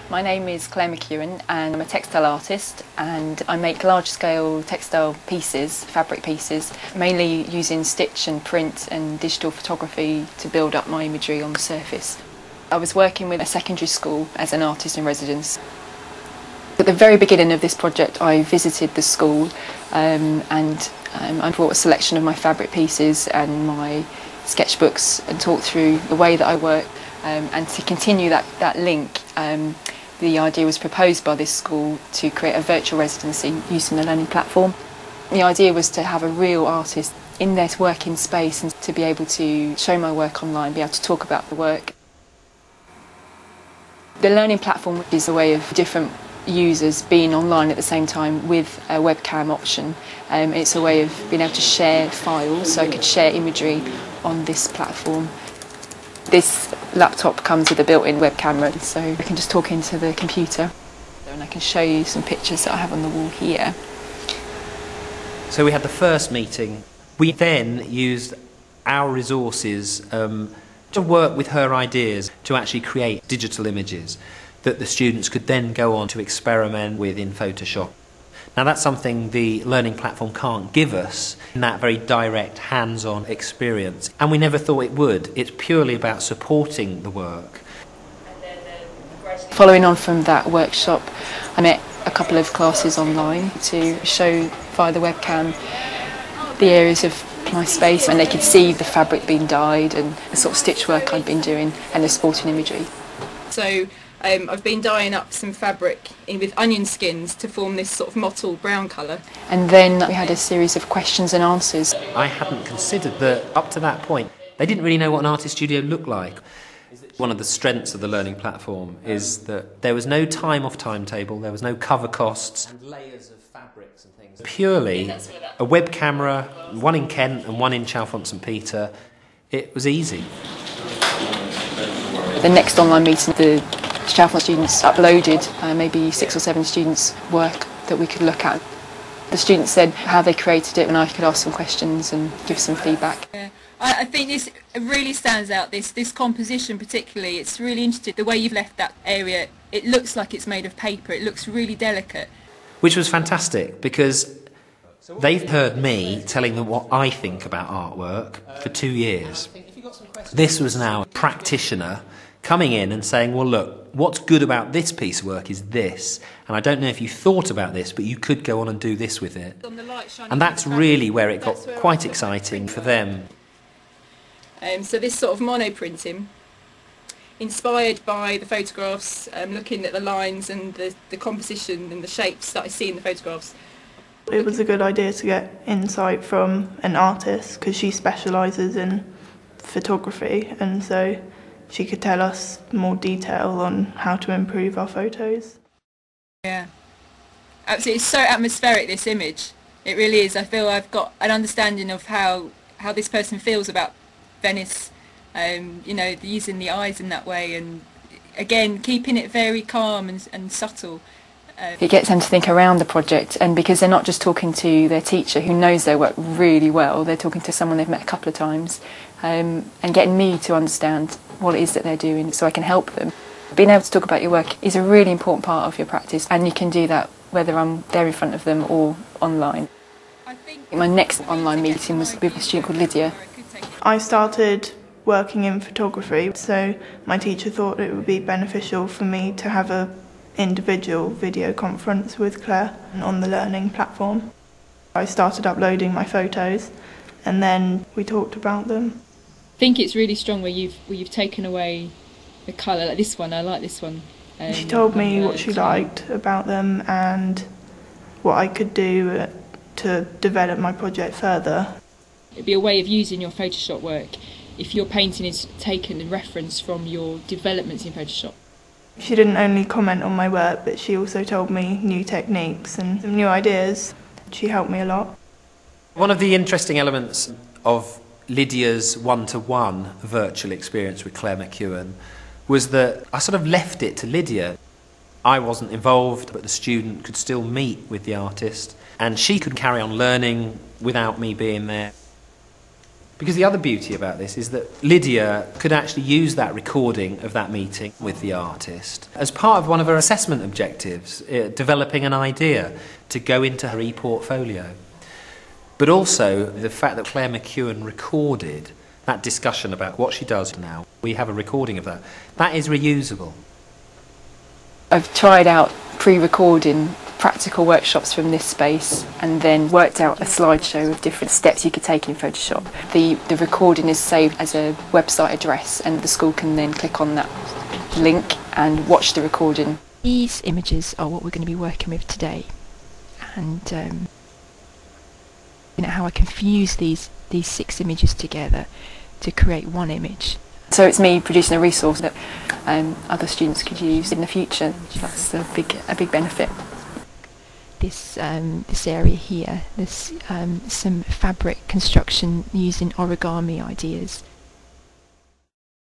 My name is Claire McEwen and I'm a textile artist, and I make large-scale textile pieces, fabric pieces, mainly using stitch and print and digital photography to build up my imagery on the surface. I was working with a secondary school as an artist in residence. At the very beginning of this project I visited the school and I brought a selection of my fabric pieces and my sketchbooks and talked through the way that I work, and to continue that link, the idea was proposed by this school to create a virtual residency using the learning platform. The idea was to have a real artist in their working space and to be able to show my work online, be able to talk about the work. The learning platform is a way of different users being online at the same time with a webcam option. It's a way of being able to share files, so I could share imagery on this platform. This laptop comes with a built-in web camera, so I can just talk into the computer and I can show you some pictures that I have on the wall here. So we had the first meeting. We then used our resources to work with her ideas to actually create digital images that the students could then go on to experiment with in Photoshop. Now that's something the learning platform can't give us in that very direct, hands-on experience, and we never thought it would. It's purely about supporting the work. Following on from that workshop, I met a couple of classes online to show via the webcam the areas of my space, and they could see the fabric being dyed and the sort of stitch work I'd been doing and the sporting imagery. So I've been dyeing up some fabric with onion skins to form this sort of mottled brown colour. And then we had a series of questions and answers. I hadn't considered that up to that point they didn't really know what an artist studio looked like. One of the strengths of the learning platform is that there was no time off timetable, there was no cover costs and layers of fabrics and things. Purely a web camera, one in Kent and one in Chalfont St Peter. It was easy. The next online meeting, the Chalfont students uploaded maybe 6 or 7 students' work that we could look at. The students said how they created it, and I could ask some questions and give some feedback. Yeah. I think this really stands out, this composition particularly. It's really interesting the way you've left that area. It looks like it's made of paper, it looks really delicate. Which was fantastic because they've heard me telling them what I think about artwork for 2 years. This was now a practitioner coming in and saying, well look, what's good about this piece of work is this, and I don't know if you thought about this, but you could go on and do this with it. And that's really where it got quite exciting for them. So this sort of monoprinting, inspired by the photographs, looking at the lines and the composition and the shapes that I see in the photographs. It was a good idea to get insight from an artist because she specialises in photography, and so she could tell us more detail on how to improve our photos. Yeah, absolutely. It's so atmospheric, this image. It really is. I feel I've got an understanding of how this person feels about Venice, you know, using the eyes in that way, and again keeping it very calm and subtle. It gets them to think around the project, and because they're not just talking to their teacher who knows their work really well, they're talking to someone they've met a couple of times, and getting me to understand what it is that they're doing so I can help them. Being able to talk about your work is a really important part of your practice, and you can do that whether I'm there in front of them or online. My next online meeting was with a student called Lydia. I started working in photography, so my teacher thought it would be beneficial for me to have an individual video conference with Claire on the learning platform. I started uploading my photos and then we talked about them. I think it's really strong where you've taken away the colour, like this one. I like this one. She told me what she liked about them and what I could do to develop my project further. It'd be a way of using your Photoshop work if your painting is taken in reference from your developments in Photoshop. She didn't only comment on my work, but she also told me new techniques and some new ideas. She helped me a lot. One of the interesting elements of Lydia's one-to-one virtual experience with Claire McEwen was that I sort of left it to Lydia. I wasn't involved, but the student could still meet with the artist, and she could carry on learning without me being there. Because the other beauty about this is that Lydia could actually use that recording of that meeting with the artist as part of one of her assessment objectives, developing an idea to go into her e-portfolio. But also the fact that Claire McEwen recorded that discussion about what she does now. We have a recording of that. That is reusable. I've tried out pre-recording practical workshops from this space and then worked out a slideshow of different steps you could take in Photoshop. The recording is saved as a website address and the school can then click on that link and watch the recording. These images are what we're going to be working with today, and how I can fuse these 6 images together to create one image. So it's me producing a resource that other students could use in the future. That's a big benefit. This area here, there's some fabric construction using origami ideas.